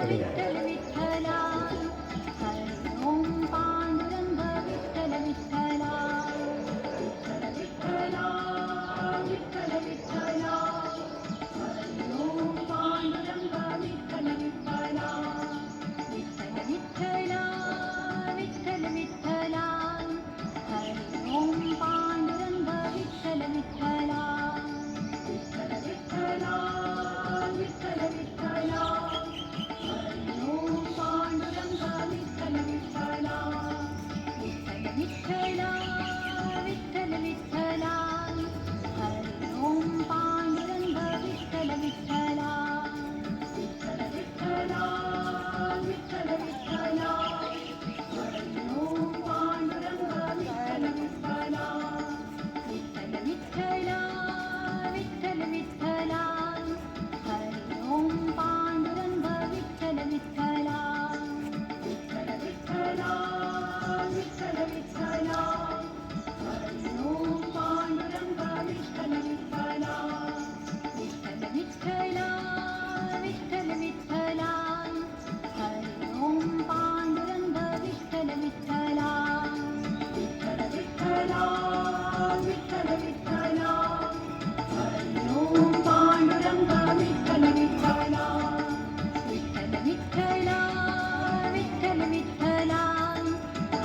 कधी नाही. विठ्ठल विठ्ठला हरी ओम पांडुरंग विठ्ठल विठ्ठला विठ्ठल विठ्ठला विठ्ठल विठ्ठला हरी ओम पांडुरंग विठ्ठल विठ्ठला विठ्ठल विठ्ठला विठ्ठल विठ्ठला हरी ओम पांडुरंग विठ्ठल विठ्ठला विठ्ठल विठ्ठला विठ्ठल विठ्ठला हरी ओम पांडुरंग विठ्ठल विठ्ठला विठ्ठल विठ्ठला विठ्ठल विठ्ठला हरी ओम पांडुरंग विठ्ठल विठ्ठला विठ्ठल विठ्ठला विठ्ठल विठ्ठला हरी ओम पांडुरंग विठ्ठल विठ्ठला विठ्ठल विठ्ठला विठ्ठल विठ्ठला हरी ओम पांडुरंग विठ्ठल विठ्ठला विठ्ठल विठ्ठला विठ्ठल विठ्ठला हरी ओम पांडुरंग विठ्ठल विठ्ठला विठ्ठल विठ्ठला विठ्ठल विठ्ठला हरी ओम पांडुरंग विठ्ठल विठ्ठला विठ्ठल विठ्ठला विठ्ठल विठ्ठला हरी ओम पांडुरंग विठ्ठल विठ्ठला विठ्ठल विठ्ठला विठ्ठल विठ्ठला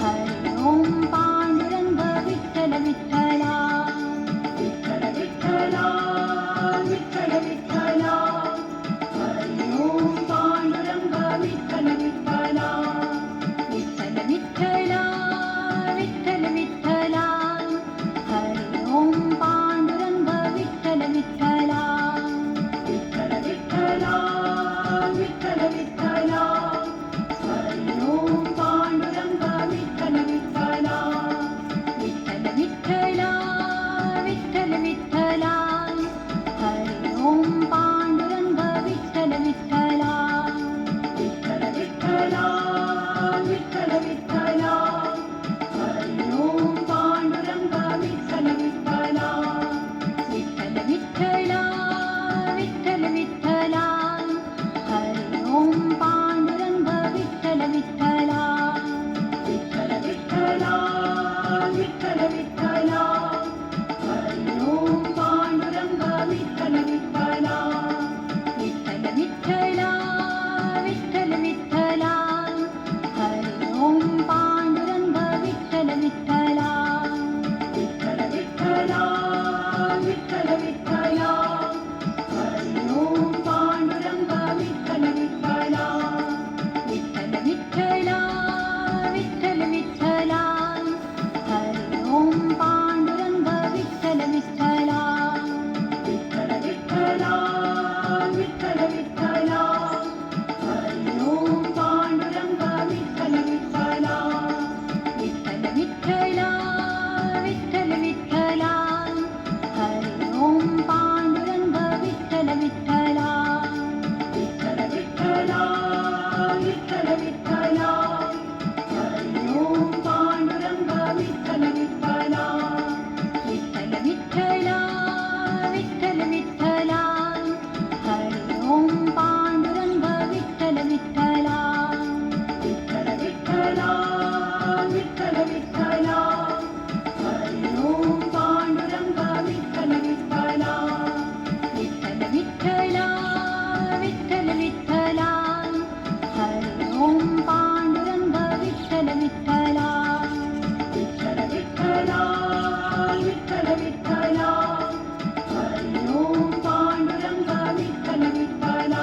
हरी ओम पांडुरंग विठ्ठल विठ्ठला विठ्ठल विठ्ठला विठ्ठल विठ्ठला हरी ओम पांडुरंग विठ्ठल विठ्ठला विठ्ठल विठ्ठला विठ्ठल विठ्ठला हरी ओम पांडुरंग विठ्ठल विठ्ठला विठ्ठल विठ्ठला विठ्ठल विठ्ठला हरी ओम पांडुरंग विठ्ठल विठ्ठला विठ्ठल विठ्ठला विठ्ठल विठ्ठला हरी ओम पांडुरंग विठ्ठल विठ्ठला विठ्ठल विठ्ठला विठ्ठल विठ्ठला हरी ओम पांडुरंग विठ्ठल विठ्ठला विठ्ठल विठ्ठला विठ्ठल विठ्ठला हरी ओम पांडुरंग विठ्ठल विठ्ठला विठ्ठल विठ्ठला विठ्ठल विठ्ठला हरी ओम पांडुरंग विठ्ठल विठ्ठला विठ्ठल विठ्ठला विठ्ठल विठ्ठला हरी ओम पांडुरंग विठ्ठल विठ्ठला विठ्ठल विठ्ठला विठ्ठल विठ्ठला हरी ओम पांडुरंग विठ्ठल विठ्ठला विठ्ठल विठ्ठला विठ्ठल विठ्ठला हरी ओम पांडुरंग विठ्ठल विठ्ठला विठ्ठल विठ्ठला विठ्ठल विठ्ठला हरी ओम पांडुरंग विठ्ठल विठ्ठला विठ्ठल विठ्ठला विठ्ठल विठ्ठला हरी ओम पांडुरंग विठ्ठल विठ्ठला विठ्ठल विठ्ठला विठ्ठल विठ्ठला हरी ओम पांडुरंग विठ्ठल विठ्ठला विठ्ठल विठ्ठला विठ्ठल विठ्ठला हरी ओम पांडुरंग विठ्ठल विठ्ठला विठ्ठल विठ्ठला विठ्ठल विठ्ठला हरी ओम पांडुरंग विठ्ठल विठ्ठला विठ्ठल विठ्ठला विठ्ठल विठ्ठला हरी ओम पांडुरंग विठ्ठल विठ्ठला विठ्ठल विठ्ठला विठ्ठल विठ्ठला हरी ओम पांडुरंग विठ्ठल विठ्ठला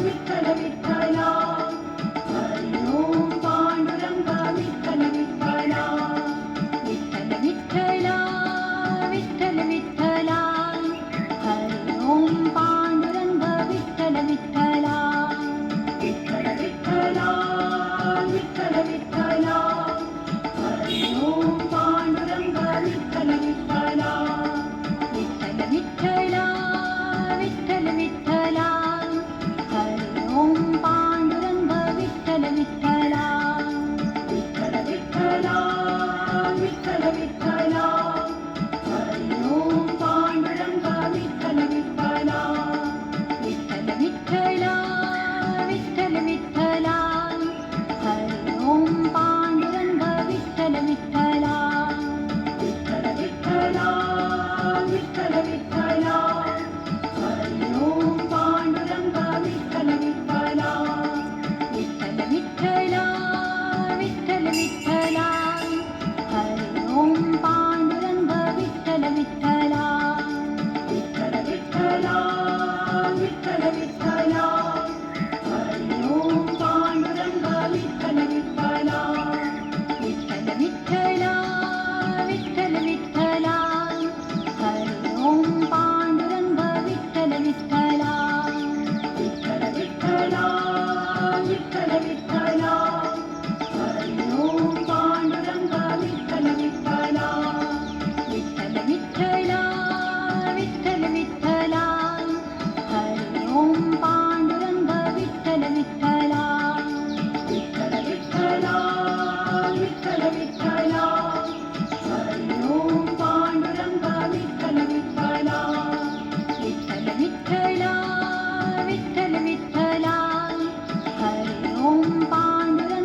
विठ्ठल विठ्ठला हरी ओम पांडुरंग विठ्ठल विठ्ठला विठ्ठल विठ्ठला विठ्ठल विठ्ठला हरी ओम पांडुरंग विठ्ठल विठ्ठला विठ्ठल विठ्ठला विठ्ठल विठ्ठला हरी ओम पांडुरंग विठ्ठल विठ्ठला विठ्ठल विठ्ठला विठ्ठल विठ्ठला हरी ओम पांडुरंग विठ्ठल विठ्ठला विठ्ठल विठ्ठला विठ्ठल विठ्ठला हरी ओम पांडुरंग विठ्ठल विठ्ठला विठ्ठल विठ्ठला विठ्ठल विठ्ठला हरी ओम पांडुरंग विठ्ठल विठ्ठला विठ्ठल विठ्ठला विठ्ठल विठ्ठला हरी ओम पांडुरंग विठ्ठल विठ्ठला विठ्ठल विठ्ठला विठ्ठल विठ्ठला हरी ओम पांडुरंग विठ्ठल विठ्ठला विठ्ठल विठ्ठला विठ्ठल विठ्ठला हरी ओम पांडुरंग विठ्ठल विठ्ठला विठ्ठल विठ्ठला विठ्ठल विठ्ठला हरी ओम पांडुरंग विठ्ठल विठ्ठला विठ्ठल विठ्ठला विठ्ठल विठ्ठला हरी ओम पांडुरंग विठ्ठल विठ्ठला विठ्ठल विठ्ठला विठ्ठल विठ्ठला हरी ओम पांडुरंग विठ्ठल विठ्ठला विठ्ठल विठ्ठला विठ्ठल विठ्ठला हरी ओम पांडुरंग विठ्ठल विठ्ठला विठ्ठल विठ्ठला विठ्ठल विठ्ठला हरी ओम पांडुरंग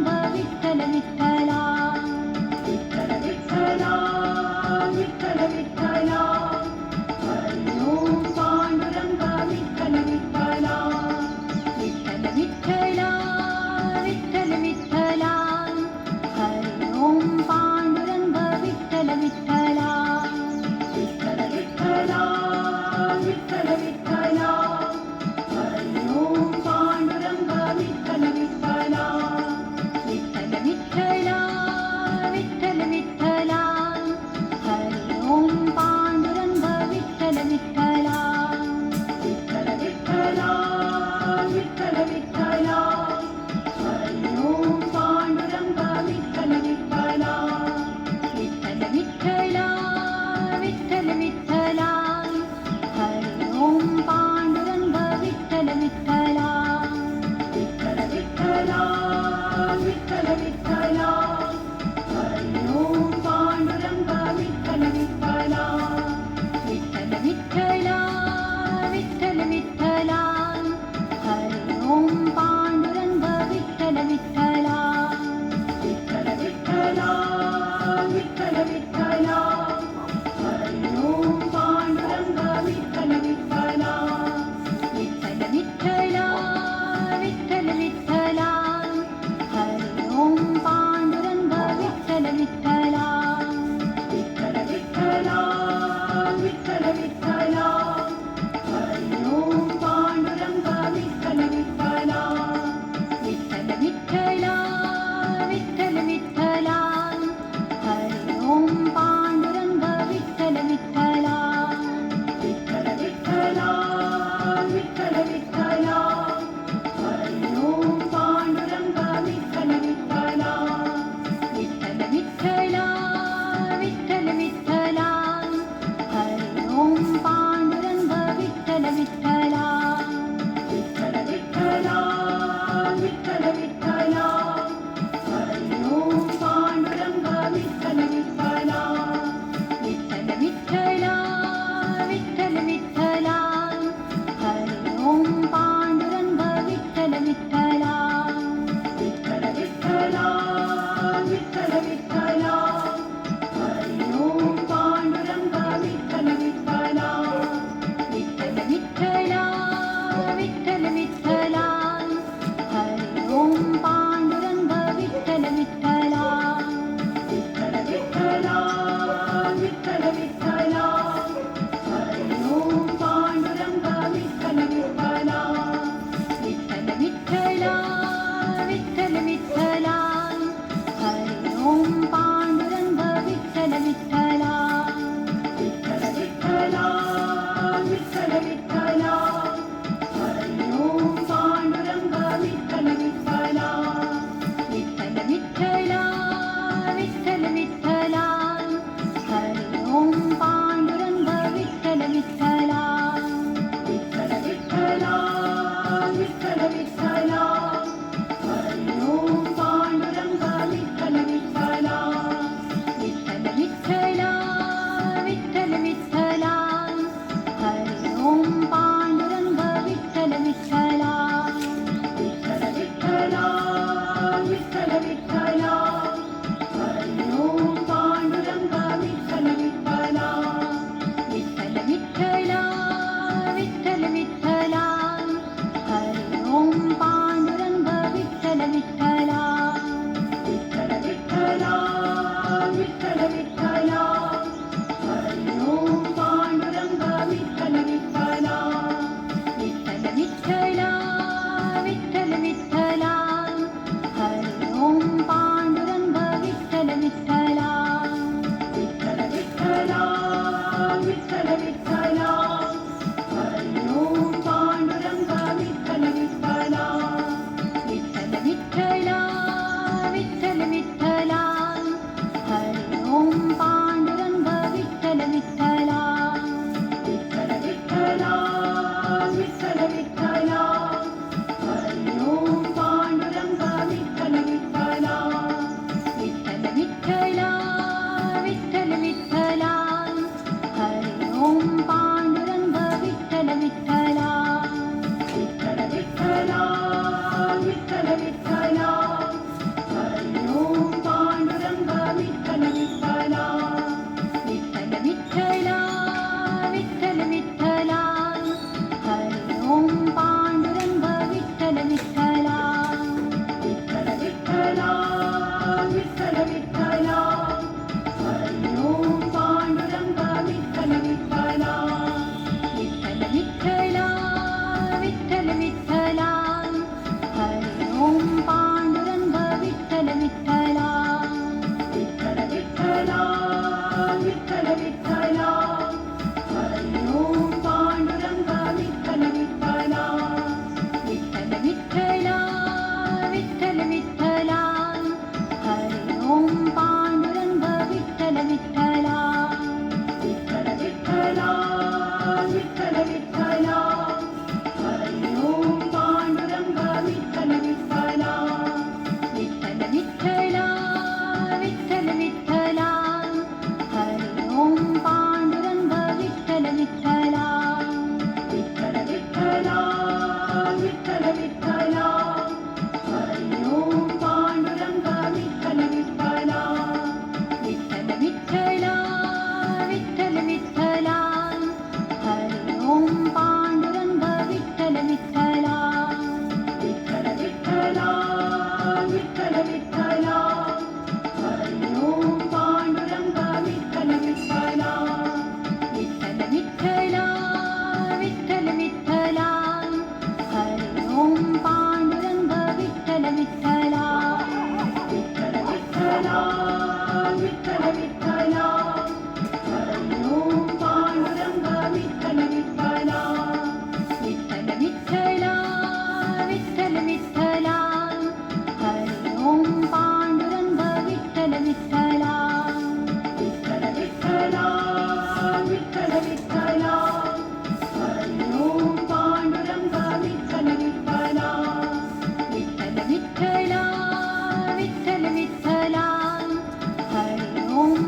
पांडुरंग विठ्ठल विठ्ठला विठ्ठल विठ्ठला विठ्ठल विठ्ठला हरी ओम पांडुरंग विठ्ठल विठ्ठला विठ्ठल विठ्ठला विठ्ठल विठ्ठला हरी ओम पांडुरंग विठ्ठला हरी ओम पांडुरंग विठ्ठल विठ्ठला विठ्ठल विठ्ठला विठ्ठल विठ्ठला हरी ओम पांडुरंग विठ्ठल विठ्ठला विठ्ठल विठ्ठला विठ्ठल विठ्ठला हरी ओम पांडुरंग विठ्ठल विठ्ठला विठ्ठल विठ्ठला विठ्ठल विठ्ठला हरी ओम पांडुरंग विठ्ठल विठ्ठला विठ्ठल विठ्ठला विठ्ठल विठ्ठला हरी ओम पांडुरंग विठ्ठल विठ्ठला विठ्ठल विठ्ठला विठ्ठल विठ्ठला हरी ओम पांडुरंग विठ्ठल विठ्ठला विठ्ठल विठ्ठला विठ्ठल विठ्ठला हरी ओम पांडुरंग विठ्ठल विठ्ठला विठ्ठल विठ्ठला विठ्ठल विठ्ठला हरी ओम पांडुरंग विठ्ठल विठ्ठला विठ्ठल विठ्ठला विठ्ठल विठ्ठला हरी ओम पांडुरंग विठ्ठल विठ्ठला विठ्ठल विठ्ठला विठ्ठल विठ्ठला हरी ओम पांडुरंग विठ्ठल विठ्ठला विठ्ठल विठ्ठला विठ्ठल विठ्ठला हरी ओम पांडुरंग विठ्ठल विठ्ठला विठ्ठल विठ्ठला विठ्ठल विठ्ठला हरी ओम पांडुरंग विठ्ठल विठ्ठला विठ्ठल विठ्ठला विठ्ठल विठ्ठला हरी ओम पांडुरंग विठ्ठल विठ्ठला विठ्ठल विठ्ठला विठ्ठल विठ्ठला हरी ओम पांडुरंग विठ्ठल विठ्ठला विठ्ठल विठ्ठला विठ्ठल विठ्ठला हरी ओम पांडुरंग विठ्ठल विठ्ठला विठ्ठल विठ्ठला विठ्ठल विठ्ठला हरी ओम पांडुरंग विठ्ठल विठ्ठला विठ्ठल विठ्ठला विठ्ठल विठ्ठला हरी ओम पांडुरंग विठ्ठल विठ्ठला विठ्ठल विठ्ठला विठ्ठल विठ्ठला हरी ओम पांडुरंग विठ्ठल विठ्ठला विठ्ठल विठ्ठला विठ्ठल विठ्ठला हरी ओम पांडुरंग विठ्ठल विठ्ठला विठ्ठल विठ्ठला विठ्ठल विठ्ठला हरी ओम पांडुरंग विठ्ठल विठ्ठला विठ्ठल विठ्ठला विठ्ठल विठ्ठला हरी ओम पांडुरंग विठ्ठल विठ्ठला विठ्ठल विठ्ठला विठ्ठल विठ्ठला हरी ओम पांडुरंग विठ्ठल विठ्ठला विठ्ठल विठ्ठला विठ्ठल विठ्ठला हरी ओम पांडुरंग विठ्ठल विठ्ठला विठ्ठल विठ्ठला विठ्ठल विठ्ठला हरी ओम पांडुरंग विठ्ठल विठ्ठला विठ्ठल विठ्ठला विठ्ठल विठ्ठला हरी ओम पांडुरंग विठ्ठल विठ्ठला विठ्ठल विठ्ठला विठ्ठल विठ्ठला हरी ओम पांडुरंग विठ्ठल विठ्ठला विठ्ठल विठ्ठला विठ्ठल विठ्ठला हरी ओम पांडुरंग विठ्ठल विठ्ठला विठ्ठल विठ्ठला विठ्ठल विठ्ठला हरी ओम पांडुरंग विठ्ठल विठ्ठला विठ्ठल विठ्ठला विठ्ठल विठ्ठला हरी ओम पांडुरंग विठ्ठल विठ्ठला विठ्ठल विठ्ठला विठ्ठल विठ्ठला हरी ओम पांडुरंग विठ्ठल विठ्ठला विठ्ठल विठ्ठला विठ्ठल विठ्ठला हरी ओम पांडुरंग विठ्ठल विठ्ठला विठ्ठल विठ्ठला विठ्ठल विठ्ठला हरी ओम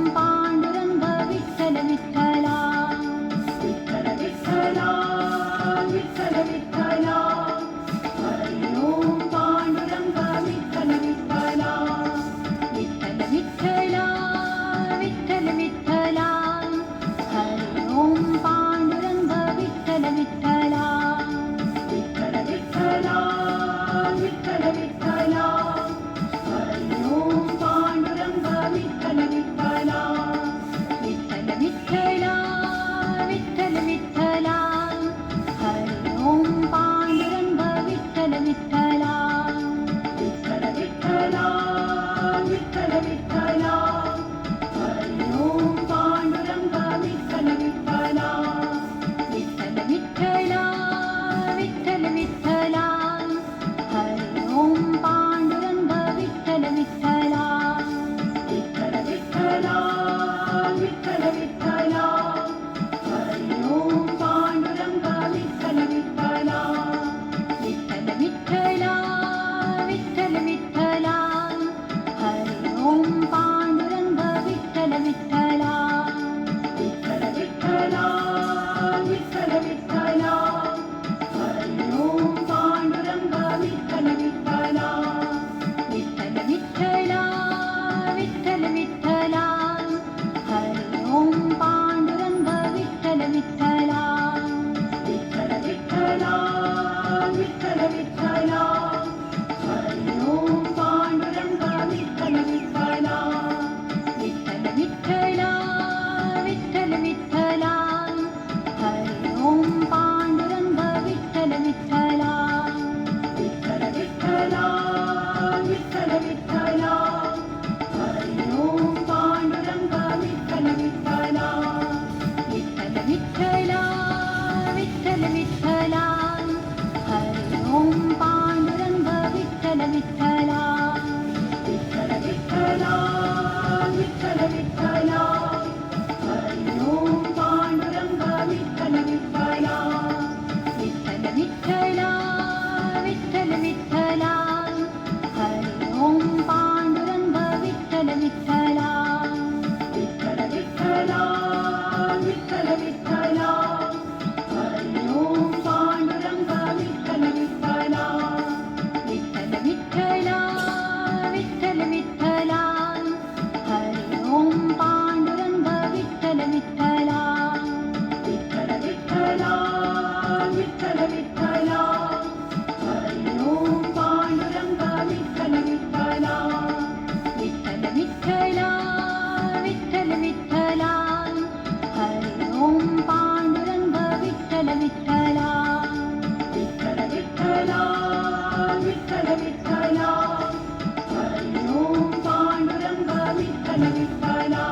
विठ्ठल विठ्ठला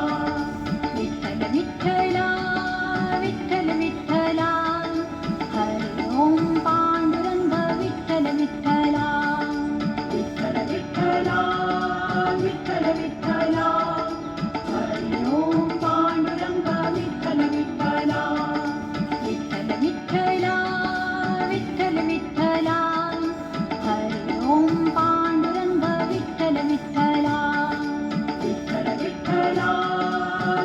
विठ्ठल विठ्ठला विठ्ठल विठ्ठला हरी ओम पांडुरंग विठ्ठल विठ्ठला विठ्ठल विठ्ठला विठ्ठल विठ्ठला हरी ओम पांडुरंग विठ्ठल विठ्ठला विठ्ठल विठ्ठला विठ्ठल विठ्ठला हरी ओम पांडुरंग विठ्ठल विठ्ठला विठ्ठल विठ्ठला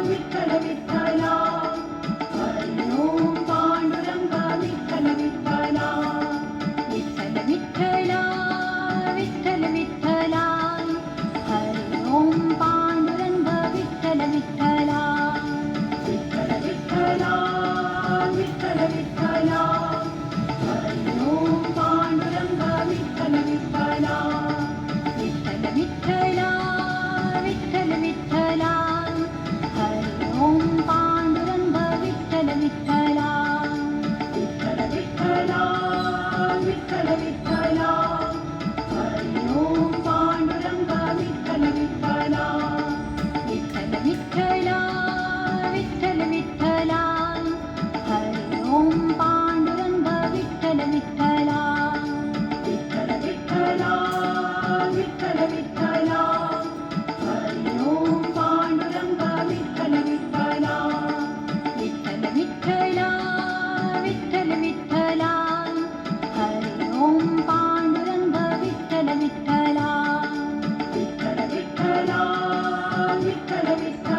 विठ्ठल विठ्ठला हरी ओम पांडुरंग विठ्ठल विठ्ठला विठ्ठल विठ्ठला विठ्ठल विठ्ठला हरी ओम पांडुरंग विठ्ठल विठ्ठला विठ्ठल विठ्ठला विठ्ठल विठ्ठला हरी ओम पांडुरंग विठ्ठल विठ्ठला विठ्ठल विठ्ठला विठ्ठल विठ्ठला हरी ओम पांडुरंग विठ्ठल विठ्ठला विठ्ठल विठ्ठला विठ्ठल विठ्ठला हरी ओम पांडुरंग विठ्ठल विठ्ठला विठ्ठल विठ्ठला विठ्ठल विठ्ठला हरी ओम पांडुरंग विठ्ठल विठ्ठला विठ्ठल विठ्ठला विठ्ठल विठ्ठला हरी ओम पांडुरंग विठ्ठल विठ्ठला विठ्ठल विठ्ठला विठ्ठल विठ्ठला हरी ओम पांडुरंग विठ्ठल विठ्ठला विठ्ठल विठ्ठला विठ्ठल विठ्ठला